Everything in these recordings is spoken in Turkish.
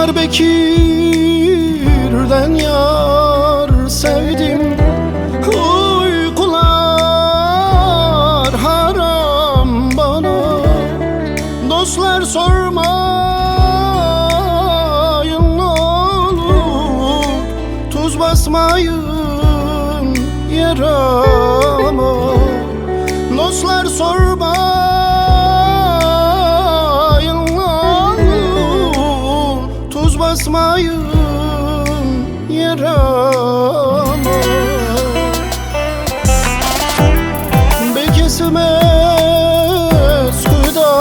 Diyarbakır'dan yar sevdim. Uykular haram bana. Dostlar sormayın ne olur, tuz basmayın yarama. Dostlar sormayın ne olur, tuz basmayın yarama. Bekesmez kuyda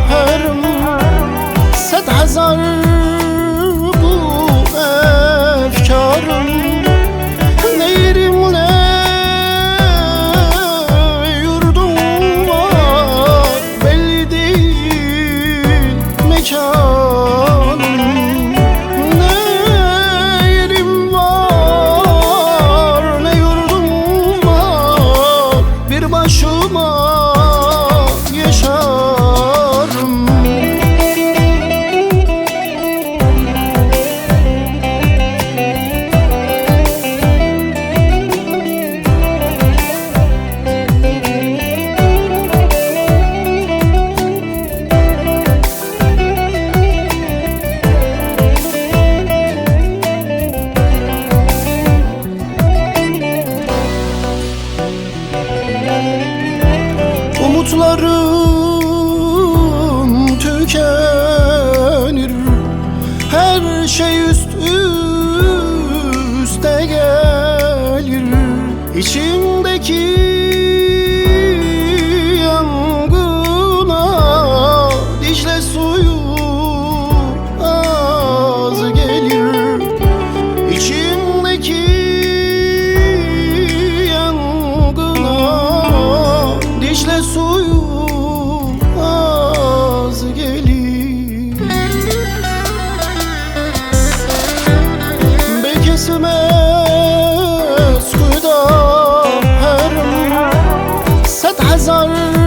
herim, 100,000 bu efkarım. Neyrimle yurdum var, belli değil mekanım. Ne yerim var, ne yurdum var, bir başıma yaşarım. Umutlarım tükenir, her şey üst üste gelir. İçimdeki yangına Dicle suyu az gelir. İçimdeki yangına Dicle suyu az gelir. Bekesmez kuyda herim, 100,000